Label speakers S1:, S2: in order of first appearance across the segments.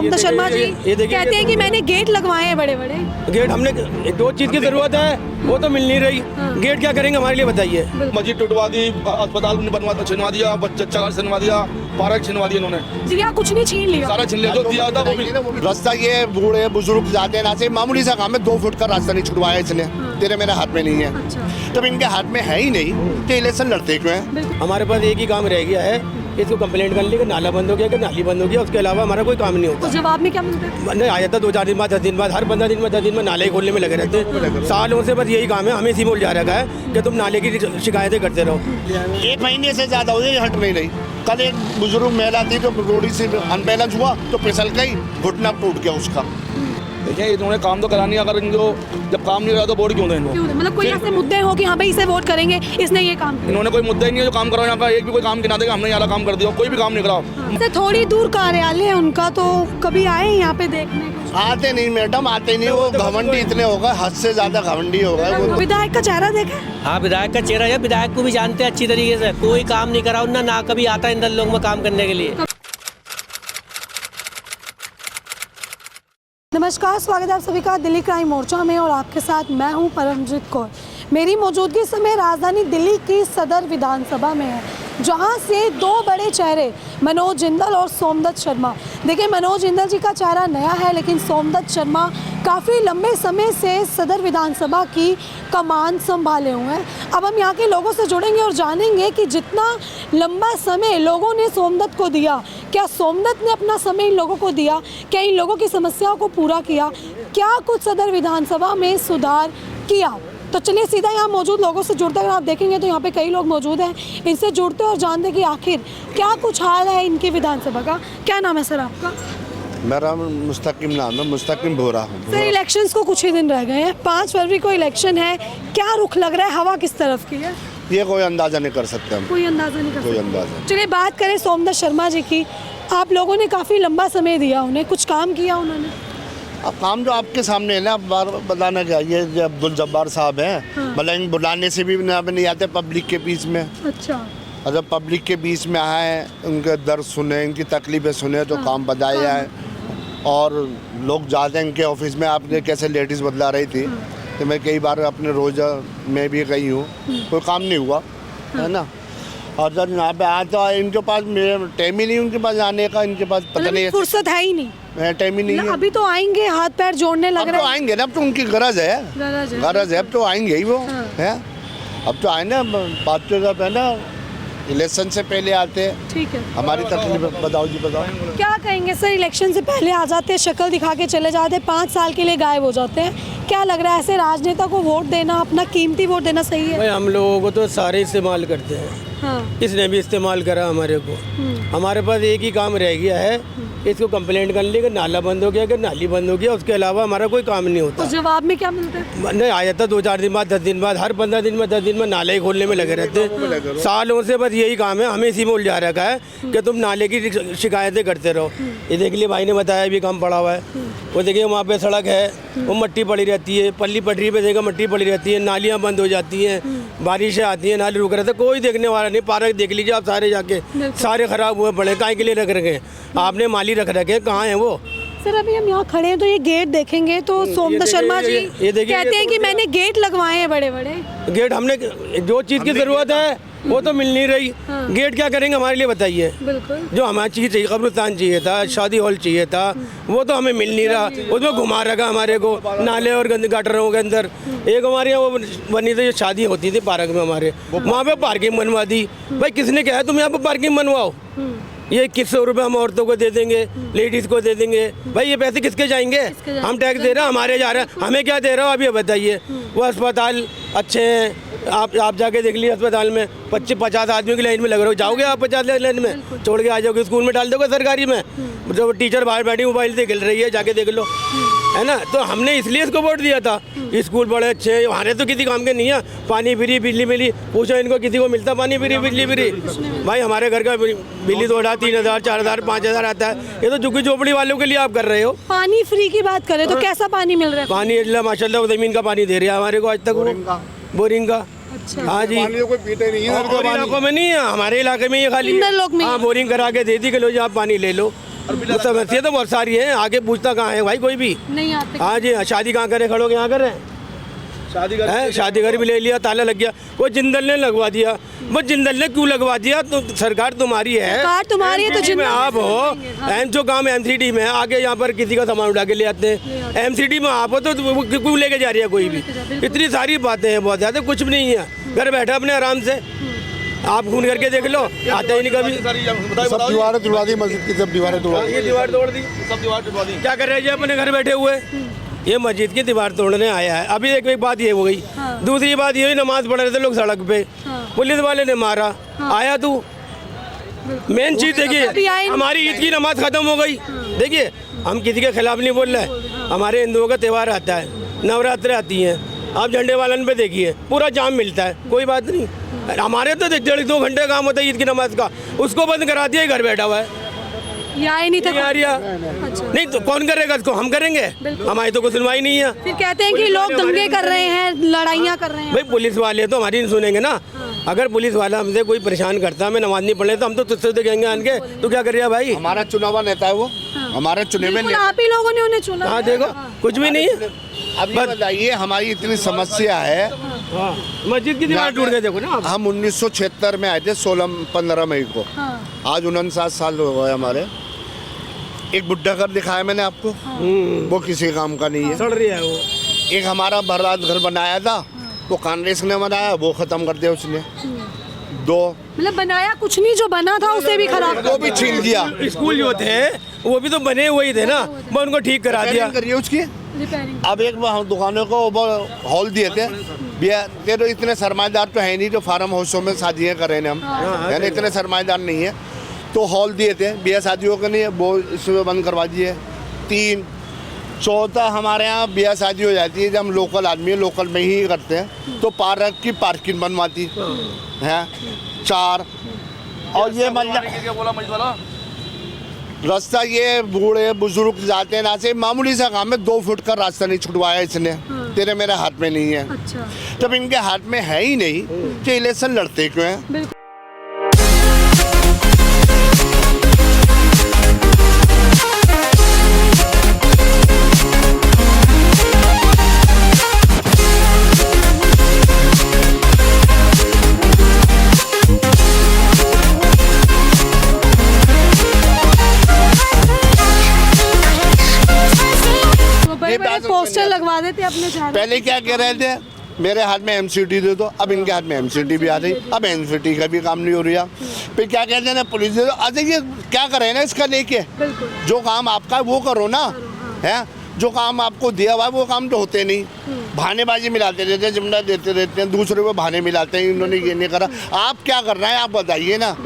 S1: सोमदत्त शर्मा जी कहते हैं कि मैंने गेट लगवाए हैं बड़े बड़े।
S2: गेट हमने दो चीज की जरूरत है, वो तो मिल नहीं रही। गेट क्या करेंगे हमारे लिए बताइए।
S3: मस्जिद टूटवा दी, अस्पताल बनवा छिनवा दिया, बच्चा छिनवा दिया, पार्क छिनवा दिया इन्होंने।
S1: दिया कुछ नहीं, छीन लिया
S3: सारा छीन लिया जो दिया था वो भी।
S4: रास्ता ये बूढ़े बुजुर्ग जाते हैं ना से मामूली सा काम है, 2 फुट का रास्ता नहीं छुड़वाया इसने। तेरे मेरे हाथ में नहीं है। जब इनके हाथ में है ही नहीं तो इलेक्शन लड़ते क्यों हैं?
S2: हमारे पास एक ही काम रह गया है, इसको कंप्लेंट कर ली कि नाला बंद हो गया, कि नाली बंद हो गया, उसके अलावा हमारा कोई काम नहीं होता।
S1: तो जवाब में क्या मिलता है?
S2: नहीं आ जाता 2-4 दिन बाद, 10 दिन बाद, हर 15 दिन में 10 दिन में नाले खोलने में लगे रहते हैं। सालों से बस यही काम है, हमें इसी बोल जा रखा है कि तुम नाले की शिकायतें करते रहो।
S4: 1 महीने से ज्यादा हो गए हट नहीं रही। कल एक बुजुर्ग महिला थी तो रोडी से अनबैलेंस हुआ तो फिसल गई, घुटना टूट गया उसका।
S3: देखिए इन्होंने काम तो करानी है, अगर इनको जब काम नहीं रहा तो वोट क्यों दें इनको?
S1: मतलब कोई ऐसे मुद्दे हो कि हाँ भाई इसे वोट करेंगे, इसने ये काम किया।
S3: इन्होंने कोई मुद्दा ही नहीं है जो काम कराओ। यहाँ का एक भी कोई काम गिना देगा हमने यहाँ काम कर दिया, कोई भी काम नहीं कराओ।
S1: से थोड़ी दूर कार्यालय है उनका, तो कभी आए यहाँ पे देखने को?
S4: आते नहीं मैडम, आते नहीं। वो घमंडी इतने हो गए, हद से ज्यादा घमंडी हो गए वो।
S1: विधायक का चेहरा देखा?
S5: हाँ, विधायक का चेहरा है, विधायक को भी जानते हैं अच्छी तरीके से। कोई काम नहीं करा उन्होंने, ना कभी आता है इन लोग में काम करने के लिए।
S1: नमस्कार, स्वागत है आप सभी का दिल्ली क्राइम मोर्चा में और आपके साथ मैं हूं परमजीत कौर। मेरी मौजूदगी इस समय राजधानी दिल्ली की सदर विधानसभा में है, जहां से 2 बड़े चेहरे मनोज जिंदल और सोमदत्त शर्मा। देखिए, मनोज जिंदल जी का चेहरा नया है, लेकिन सोमदत्त शर्मा काफ़ी लंबे समय से सदर विधानसभा की कमान संभाले हुए हैं। अब हम यहाँ के लोगों से जुड़ेंगे और जानेंगे कि जितना लंबा समय लोगों ने सोमदत्त को दिया, क्या सोमदत्त ने अपना समय इन लोगों को दिया, क्या इन लोगों की समस्याओं को पूरा किया, क्या कुछ सदर विधानसभा में सुधार किया। तो चलिए सीधा यहाँ मौजूद लोगों से जुड़ते हैं। अगर आप देखेंगे तो यहाँ पे कई लोग मौजूद हैं, इनसे जुड़ते और जानते कि आखिर क्या कुछ हाल है इनके विधानसभा का। क्या नाम है सर आपका?
S4: मेरा मुस्तकिम नाम है, मुस्तकिम बोरा हूँ।
S1: सर, इलेक्शंस को कुछ ही दिन रह गए हैं, 5 फरवरी को इलेक्शन है, क्या रुख लग रहा है, हवा किस तरफ की है?
S4: ये कोई अंदाजा नहीं कर सकते हम।
S1: कोई अंदाजा नहीं कर
S4: कोई
S1: सकते।
S4: अंदाजा।
S1: चलिए बात करें सोमदत्त शर्मा जी की। आप लोगों ने काफ़ी लंबा समय दिया उन्हें, कुछ काम किया उन्होंने?
S4: अब काम जो आपके सामने है ना, अब बार बताना क्या, ये जो अब्दुल जब्बार साहब हैं, मतलब बुलाने से भी नहीं आते पब्लिक के बीच में।
S1: अच्छा।
S4: और जब पब्लिक के बीच में आए, उनके दर्द सुने, इनकी तकलीफें सुने तो काम बताए जाए। और लोग जाते हैं इनके ऑफिस में, आपने कैसे लेडीज़ बदला रही थी, तो मैं कई बार अपने रोज़ा में भी गई हूँ, कोई काम नहीं हुआ है ना। और जब यहाँ पे आता इनके पास टाइम ही नहीं, उनके पास आने का, इनके पास पता नहीं,
S1: फुर्सत है ही नहीं,
S4: टाइम ही नहीं है।
S1: अभी तो आएंगे, हाथ पैर जोड़ने लग
S4: अब
S1: रहे
S4: तो आएंगे ना, अब तो उनकी गरज है, गरज है, अब तो आएंगे ही वो है। अब तो आए ना, बात तो है ना, इलेक्शन से पहले आते हैं।
S1: ठीक है,
S4: हमारी तकलीफ बताओ जी, बताओ
S1: क्या कहेंगे सर? इलेक्शन से पहले आ जाते हैं, शक्ल दिखा के चले जाते हैं, 5 साल के लिए गायब हो जाते हैं। क्या लग रहा है, ऐसे राजनेता को वोट देना, अपना कीमती वोट देना सही है?
S2: भाई हम लोगों को तो सारे इस्तेमाल करते हैं।
S1: हाँ।
S2: इसने भी इस्तेमाल करा हमारे को। हमारे पास एक ही काम रह गया है, इसको कंप्लेंट कर ली कि नाला बंद हो गया, कि नाली बंद हो गया, उसके अलावा हमारा कोई काम नहीं होता।
S1: तो जवाब में क्या मिलता है?
S2: नहीं आ जाता 2-4 दिन बाद, 10 दिन बाद, हर 15 दिन में 10 दिन में नाले खोलने में लगे रहते हैं। सालों से बस यही काम है, हमें इसी बोल जा रखा है कि तुम नाले की शिकायतें करते रहो। ये देख लिए भाई ने बताया भी काम पड़ा हुआ है। वो देखिए वहाँ पे सड़क है, वो मट्टी पड़ी रहती है, पल्ली पटरी पे देखा मट्टी पड़ी रहती है, नालियाँ बंद हो जाती हैं, बारिशें आती हैं, नाले रुक रहते, कोई देखने वाला नहीं। पार्क देख लीजिए आप सारे जाके, सारे खराब हुए पड़े, काहे के लिए रख रखे हैं? आपने माली रख रखे, कहाँ है वो?
S1: सर अभी हम यहाँ खड़े हैं तो ये गेट देखेंगे तो सोमदत्त शर्मा जी कहते हैं कि मैंने गेट लगवाए हैं बड़े बड़े।
S2: गेट हमने जो चीज़ की ज़रूरत है वो तो मिल नहीं रही। गेट क्या करेंगे हमारे लिए बताइए?
S1: बिल्कुल।
S2: जो हमारी चीज़ चाहिए, कब्रिस्तान चाहिए था, शादी हॉल चाहिए था, वो तो हमें मिल नहीं रहा। उसमें घुमा रखा हमारे को नाले और गंदे गटरों के अंदर। एक हमारे यहाँ वो बनी थी, जो शादी होती थी पार्क में हमारे, वहाँ पे पार्किंग बनवा दी। भाई किसने कहा तुम यहाँ पे पार्किंग बनवाओ? ये 2100 रुपये हम औरतों को दे देंगे, लेडीज़ को दे देंगे। भाई ये पैसे किसके जाएंगे? हम टैक्स दे रहे हैं, हमारे जा रहे हैं, हमें क्या दे रहे हो आप ये बताइए। वो अस्पताल अच्छे हैं, आप जाके देख लीजिए अस्पताल में 25-50 आदमियों की लाइन में लग रहे हो, जाओगे आप 50 लाइन में? छोड़ के आ जाओगे, स्कूल में डाल दोगे सरकारी में, जो टीचर बाहर बैठी मोबाइल से खेल रही है, जाके देख लो, है ना। तो हमने इसलिए इसको वोट दिया था। स्कूल बड़े अच्छे हैं, हमारे तो किसी काम के नहीं है। पानी फ्री, बिजली मिली, पूछो इनको किसी को मिलता पानी फ्री, बिजली फ्री? भाई हमारे घर का बिजली 2000, 3000, 4000, 5000 आता है। ये तो झुग्गी झोपड़ी वालों के लिए आप कर रहे हो।
S1: पानी फ्री की बात करें तो कैसा पानी मिल रहा है?
S2: पानी अल्लाह माशाल्लाह ज़मीन का पानी दे रहा है हमारे को आज तक, बोरिंग का।
S1: अच्छा।
S2: हाँ जी,
S4: पानी तो कोई पीते नहीं है
S2: और इलाकों में नहीं है, हमारे इलाके में ये खाली
S1: इंदर लोग में
S2: हाँ बोरिंग करा के दे दी कि लो जी आप पानी ले लो। वो समस्या तो बहुत सारी है, आगे पूछता कहाँ है भाई कोई भी।
S1: नहीं आते।
S2: हाँ जी, शादी कहाँ करें, खड़ो यहाँ करें, शादी घर भी ले लिया, ताला लग गया, वो जिंदल ने लगवा दिया। वो जिंदल ने क्यों लगवा दिया? तो सरकार तुम्हारी है,
S1: सरकार तुम्हारी है तो
S2: MCD में आप हो। जो काम MCD में है, आगे यहाँ पर किसी का सामान उठा के ले आते हैं। MCD में आप हो तो वो क्यों लेके जा रही है कोई भी? इतनी सारी बातें हैं, बहुत ज़्यादा, कुछ भी नहीं है। घर बैठा अपने आराम से, आप खून करके देख लो, आते ही नहीं कभी।
S4: सब दीवारें तुड़वा दी, मस्जिद की सब दीवारें तुड़वा दी।
S2: ये दीवार तोड़ दी,
S3: सब दीवार टूटवा दी।
S2: क्या कर रहे हैं अपने घर बैठे हुए? ये मस्जिद की दीवार तोड़ने आया है। अभी एक बात ये हो गई। दूसरी बात ये हुई, नमाज पढ़ रहे थे लोग सड़क पे, पुलिस वाले ने मारा। आया तू? मेन चीज देखिए, हमारी ईद की नमाज खत्म हो गई। देखिए, हम किसी के खिलाफ नहीं बोल रहे, हमारे हिंदुओं का त्यौहार आता है, नवरात्रे आती हैं, आप झंडे वालन पे देखिए पूरा जाम मिलता है, कोई बात नहीं। हमारे तो 1.5-2 घंटे काम होता है ईद की नमाज का, उसको बंद करा दिया, घर बैठा हुआ है।
S1: यहाँ ही नहीं था।
S2: नहीं आ रहा।
S1: अच्छा।
S2: नहीं तो कौन करेगा इसको? हम करेंगे? हमारी तो कोई सुनवाई नहीं है।
S1: फिर कहते हैं कि लोग दंगे कर रहे हैं, लड़ाइयाँ कर रहे हैं।
S2: भाई पुलिस वाले तो हमारी नहीं सुनेंगे ना। अगर पुलिस वाला हमसे कोई परेशान करता है, हमें नमाज नहीं पढ़े, तो हम तो तुझसे देखेंगे आन के, तो क्या करिए भाई?
S4: हमारा चुनावा नेता है वो, हमारे चुने हुए
S1: बिल्कुल,
S4: नेता।
S1: आप ही लोगों ने उन्हें चुना।
S2: हाँ देखो, कुछ भी नहीं है।
S4: अब ये बताइए, हमारी इतनी समस्या है।
S2: हाँ, मस्जिद की दीवार टूट गई, देखो ना आप।
S4: हम 1976 में आए थे, 15 मई को। आज 49 साल हो गए हमारे। एक बुड्ढा घर दिखाया मैंने आपको, वो किसी काम का नहीं है।
S2: सड़ रही है वो।
S4: एक हमारा बर्बाद घर बनाया था, वो कांग्रेस ने बनाया, वो खत्म कर दिया उसने। 2
S1: मतलब बनाया कुछ नहीं, जो बना था उसे भी खराब
S4: वो भी छीन दिया।
S2: स्कूल जो थे वो भी तो बने हुए ही थे ना, वो उनको ठीक करा दिया।
S4: करिए उसकी।
S1: रिपेयरिंग।
S4: अब एक हम दुकानों को वो हॉल दिए थे, भैया तेरे इतने सरमाएदार तो है नहीं जो फार्म हाउसों में शादियाँ करें हम, है ना, इतने सरमाएदार नहीं है। तो हॉल दिए थे, बिया शादियों के नहीं है, वो इसमें बंद करवा दिए। 3 चौथा, हमारे यहाँ बिया शादी हो जाती है, जब हम लोकल आदमी है, लोकल में ही करते हैं, तो पार्क की पार्किंग बनवाती है। 4 और ये मतलब
S3: क्या बोला मस्जिद वाला?
S4: रास्ता, ये बूढ़े बुजुर्ग जाते हैं ना, से मामूली सा काम है, 2 फुट का रास्ता नहीं छुटवाया इसने, तेरे मेरे हाथ में नहीं है।
S1: अच्छा।
S4: जब इनके हाथ में है ही नहीं, तो इलेक्शन लड़ते क्यों हैं?
S1: बिल्कुल। बड़े पोस्टर लगवा देते अपने चेहरे।
S4: पहले क्या कह रहे थे, मेरे हाथ में MCD दे दो, अब इनके हाथ में MCD भी आ गई, अब MCD का भी काम नहीं हो रहा। फिर क्या कहते हैं ना, पुलिस दे दो। अच्छा, ये क्या करें ना इसका लेके? जो काम आपका है वो करो ना, है जो काम आपको दिया हुआ है वो काम तो होते नहीं। बहानेबाजी मिलाते रहते हैं, जिम्मेदार देते रहते हैं, दूसरे को बहाने मिलाते हैं, इन्होंने ये नहीं करा। आप क्या कर रहे हैं, आप बताइए ना।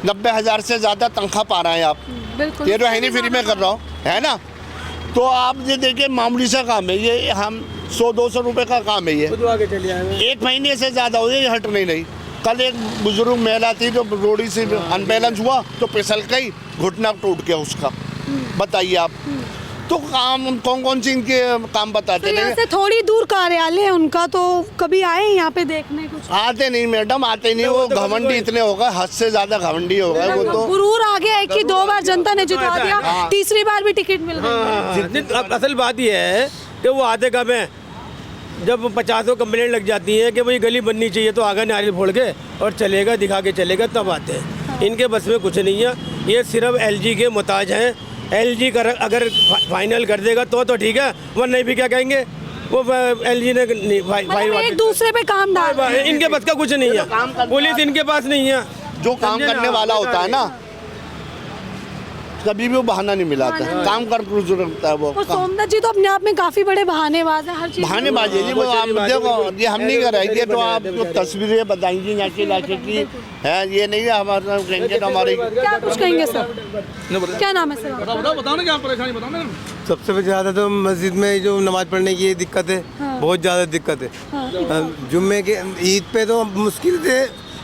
S4: 90,000 से ज़्यादा तनख्वाह पा रहे हैं आप, ये तो है नहीं फ्री में कर रहा हूँ, है ना। तो आप ये देखिए, मामूली सा काम है ये, हम 100-200 रुपए का काम है ये। एक महीने से ज़्यादा हो गया, हट नहीं। कल एक बुजुर्ग महिला थी जो रोडी से अनबैलेंस हुआ तो फिसल गई, घुटना टूट गया उसका। बताइए आप, तो काम कौन सी इनके काम बताते
S1: यहाँ
S4: नहीं?
S1: से थोड़ी दूर कार्यालय है उनका, तो कभी आए यहाँ पे देखने कुछ?
S4: आते नहीं मैडम, आते नहीं। वो घमंडी इतने हो गए, हद से ज्यादा घमंडी हो गए वो तो।
S1: गुरूर आ गया है कि 2 बार जनता ने जिता दिया, तीसरी बार भी टिकट मिल गई।
S2: अब असल बात यह है कि वो आते कब हैं, जब 50 कंप्लेंट लग जाती है कि भाई गली बननी चाहिए, तो आगे नारियल फोड़ के और चलेगा, दिखा के चलेगा, तब आते हैं। इनके बस में कुछ नहीं है, ये सिर्फ LG के मुताज हैं। LG कर अगर फाइनल कर देगा तो ठीक है, वरना नहीं भी क्या कहेंगे, वो LG ने
S1: मतलब एक दूसरे पे काम डाल,
S2: इनके बस का कुछ नहीं है, पुलिस इनके पास नहीं है।
S4: जो काम करने वाला होता है ना, कभी भी वो बहाना नहीं मिलाता, काम कर रखता है वो।
S1: और सोमनाथ जी तो अपने आप में काफी बड़े बहानेबाज हैं, हर चीज
S4: बहानेबाज है जी वो। आप देखो, ये हम नहीं कराएंगे तो आपको तस्वीरें बताएंगी यहाँ की इलाके की, है ये नहीं है हमारा कहेंगे तो हमारे।
S1: क्या कुछ कहेंगे सर? क्या नाम है सर?
S3: बताओ ना, क्या परेशानी बताओ ना।
S6: सबसे ज़्यादा तो मस्जिद में जो नमाज पढ़ने की दिक्कत है, बहुत ज़्यादा दिक्कत है। जुम्मे के ईद पे तो मुश्किल से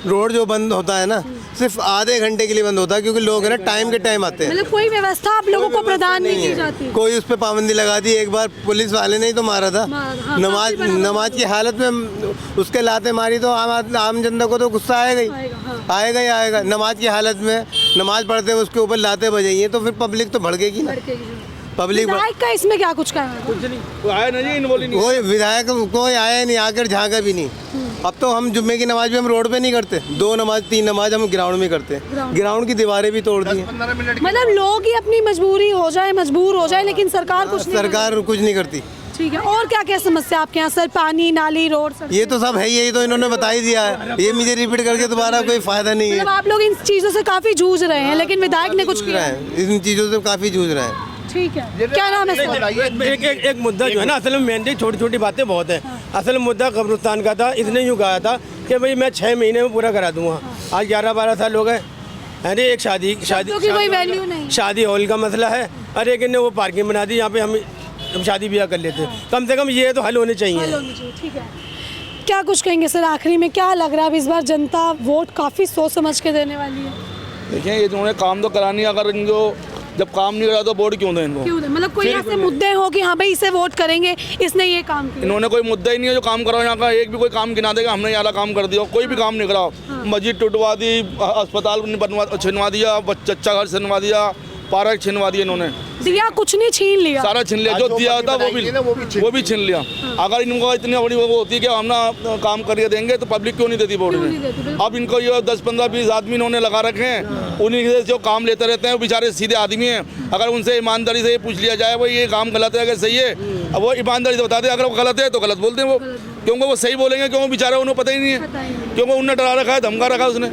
S6: रोड जो बंद होता है ना, सिर्फ आधे घंटे के लिए बंद होता है, क्योंकि लोग है ना टाइम के टाइम आते हैं।
S1: मतलब कोई व्यवस्था आप लोगों को प्रदान नहीं की जाती?
S6: कोई उस पर पाबंदी लगा दी, एक बार पुलिस वाले ने ही तो मारा था। नमाज की हालत में उसके लाते मारी, तो आम जनता को तो गुस्सा आएगा ही, आएगा ही आएगा। नमाज की हालत में नमाज पढ़ते हैं उसके ऊपर लाते बजाइए तो फिर पब्लिक तो भड़केगी ना। पब्लिक
S1: विधायक का इसमें क्या कुछ कहना है?
S3: कुछ नहीं, कोई आया नहीं, इन्वॉल्व ही नहीं।
S6: कोई विधायक कोई आया नहीं, आकर झांका भी नहीं। अब तो हम जुम्मे की नमाज भी हम रोड पे नहीं करते, 2 नमाज 3 नमाज हम ग्राउंड में करते हैं। ग्राउंड की दीवारें भी तोड़ दी हैं।
S1: मतलब लोग ही अपनी मजबूर हो जाए लेकिन सरकार कुछ नहीं
S6: सरकार कुछ नहीं करती।
S1: ठीक है। और क्या क्या समस्या आपके यहाँ सर? पानी, नाली, रोड, सड़क?
S6: ये तो सब है, यही तो इन्होंने बता ही दिया है, ये मुझे रिपीट करके दोबारा कोई फायदा नहीं है।
S1: मतलब आप लोग इन चीजों से काफी जूझ रहे हैं लेकिन विधायक ने कुछ
S6: जूझ
S1: किया
S6: रहा
S1: है।
S6: है, इन चीज़ों से काफ़ी जूझ रहा है।
S1: ठीक है। क्या नाम है सर?
S2: एक मुद्दा जो है ना, असल में मेन छोटी छोटी बातें बहुत है। असल मुद्दा कब्रिस्तान का था, इसने यूँ कहा था कि भाई मैं 6 महीने में पूरा करा दूंगा। आज 11-12 साल हो गए। अरे एक शादी
S1: की कोई वैल्यू नहीं।
S2: शादी हॉल का मसला है, अरे कि ने वो पार्किंग बना दी, यहाँ पे हम शादी ब्याह कर लेते। कम से कम ये तो हल होने चाहिए।
S1: ठीक है। क्या कुछ कहेंगे सर आखिरी में? क्या लग रहा है अब इस बार जनता वोट काफी सोच समझ के देने वाली है?
S3: देखिए, ये इन्होंने काम तो करानी है, अगर इनको जब काम नहीं करा तो वोट क्यों दें इनको?
S1: क्यों दे? मतलब कोई ऐसे मुद्दे हो कि हाँ भाई इसे वोट करेंगे, इसने ये काम किया?
S3: इन्होंने कोई मुद्दा ही नहीं है जो काम कराओ। यहाँ का एक भी कोई काम गिना देगा हमने यहाँ काम कर दिया, कोई भी काम नहीं कराओ। मस्जिद टूटवा दी, अस्पताल छिनवा दिया, बच्चा घर छिनवा दिया, पार्क छिनवा दिया इन्होंने।
S1: दिया कुछ नहीं, छीन लिया
S3: सारा छीन लिया, जो दिया था वो भी छीन लिया। अगर इनको इतनी बड़ी वो होती है कि हम ना काम करके देंगे तो पब्लिक क्यों नहीं देती वोट में? अब इनको ये 10-15-20 आदमी इन्होंने लगा रखे हैं, उन्हीं से जो काम लेते रहते हैं, वो बेचारे सीधे आदमी हैं। अगर उनसे ईमानदारी से ये पूछ लिया जाए भाई ये काम गलत है अगर सही है, अब वो ईमानदारी से बता दें। अगर वो गलत है तो गलत बोलते हैं वो, क्योंकि वो सही बोलेंगे क्यों? बेचारे उन्हें पता ही नहीं है, क्योंकि उन्होंने डरा रखा है, धमका रखा है उसने।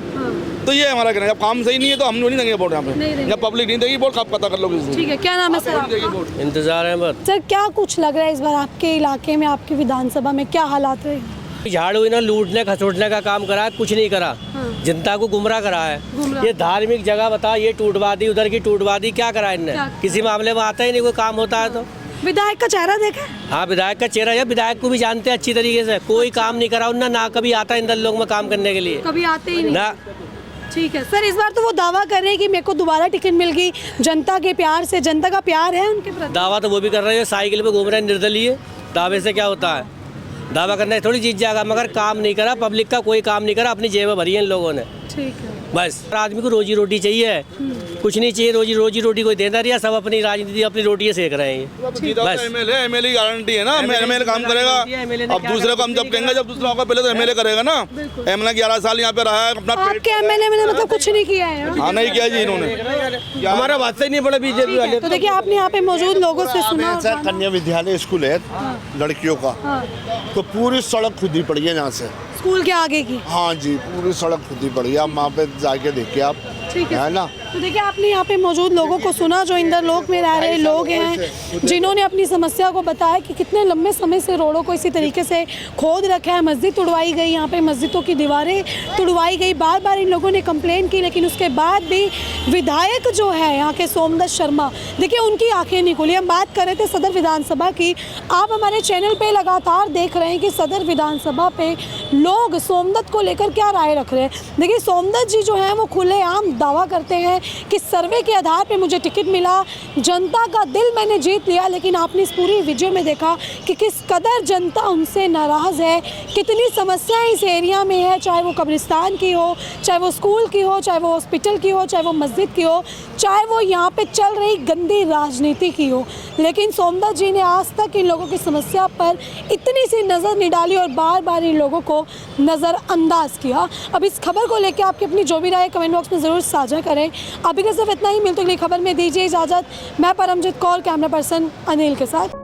S3: तो ये हमारा कहना है, जब काम सही नहीं है तो हम नहीं देंगे वोट यहाँ पे। जब पब्लिक नहीं देगी वोट, कब पता कर लोगे?
S1: ठीक है। क्या नाम है सर आपका?
S5: इंतजार है बस।
S1: सर क्या कुछ लग रहा है इस बार आपके इलाके में, आपकी विधानसभा में क्या हालात रहे?
S5: झाड़ू इन्होंने लूटने खसोटने का काम करा है, कुछ नहीं करा। जनता को गुमराह करा है। ये धार्मिक जगह बता, ये टूटवा दी, उधर की टूटवा दी, क्या करा इनने? किसी मामले में आता ही नहीं, कोई काम होता है तो।
S1: विधायक का चेहरा देखा?
S5: हाँ, विधायक का चेहरा है, विधायक को भी जानते हैं अच्छी तरीके से। कोई काम नहीं करा उन्होंने, ना कभी आता इंदर लोग में काम करने के लिए,
S1: कभी आते ही नहीं
S5: ना।
S1: ठीक है सर। इस बार तो वो दावा कर रहे हैं कि मेरे को दोबारा टिकट मिल गई जनता के प्यार से। जनता का प्यार है उनके प्रति?
S5: दावा तो वो भी कर रहे हैं, साइकिल पे घूम रहे हैं निर्दलीय। दावे से क्या होता है? दावा करने थोड़ी जीत जाएगा, मगर काम नहीं करा, पब्लिक का कोई काम नहीं करा, अपनी जेब भरी है इन लोगों ने।
S1: ठीक है।
S5: बस आदमी को रोजी रोटी चाहिए, कुछ नहीं चाहिए। रोजी रोटी कोई देना रही है, सब अपनी राजनीति अपनी रोटियाँ सेक रहे हैं। बस
S3: एमएलए गारंटी है ना, एमएलए काम करेगा। अब दूसरे को हम जब कहेंगे, जब दूसरा होगा पहले तो एमएलए करेगा ना। एमएलए 11 साल यहाँ पे रहा है अपना।
S1: आपके एमएलए ने मतलब कुछ नहीं किया है?
S3: हाँ, नहीं किया जी इन्होंने,
S2: हमारा बात ही नहीं पड़ा बीजेपी वाले।
S1: तो देखिए आपने यहाँ पे मौजूद लोगों से सुना।
S4: कन्या विद्यालय स्कूल है लड़कियों का, तो पूरी सड़क खुदी पड़ी है यहाँ से,
S1: स्कूल के आगे की।
S4: हाँ जी, पूरी सड़क खुदी पड़ी है। आप वहाँ पे जाके देखिए आप,
S1: ठीक
S4: है ना।
S1: तो देखिए आपने यहाँ पे मौजूद लोगों को सुना, जो इंदर लोक में रह रहे लोग हैं, जिन्होंने अपनी समस्या को बताया कि कितने लंबे समय से रोडों को इसी तरीके से खोद रखा है। मस्जिद तुड़वाई गई, यहाँ पे मस्जिदों की दीवारें तुड़वाई गई, बार बार इन लोगों ने कंप्लेन की, लेकिन उसके बाद भी विधायक जो है यहाँ के सोमदत्त शर्मा, देखिए उनकी आंखें नहीं खुली। हम बात कर रहे थे सदर विधानसभा की। आप हमारे चैनल पे लगातार देख रहे हैं कि सदर विधानसभा पे लोग सोमदत्त को लेकर क्या राय रख रहे हैं। देखिए सोमदत्त जी जो है वो खुलेआम दावा करते हैं कि सर्वे के आधार पे मुझे टिकट मिला, जनता का दिल मैंने जीत लिया। लेकिन आपने इस पूरी वीडियो में देखा कि किस कदर जनता उनसे नाराज़ है, कितनी समस्याएं इस एरिया में है, चाहे वो कब्रिस्तान की हो, चाहे वो स्कूल की हो, चाहे वो हॉस्पिटल की हो, चाहे वो मस्जिद की हो, चाहे वो यहाँ पे चल रही गंदी राजनीति की हो। लेकिन सोमदत्त जी ने आज तक इन लोगों की समस्या पर इतनी सी नज़र नहीं डाली और बार बार इन लोगों को नज़रअंदाज किया। अब इस खबर को लेकर आपकी अपनी जो भी राय कमेंट बॉक्स में ज़रूर साझा करें। अभी के सिर्फ इतना ही, मिलते अगली खबर में दीजिए इजाज़त। मैं परमजीत कौर, कैमरा पर्सन अनिल के साथ।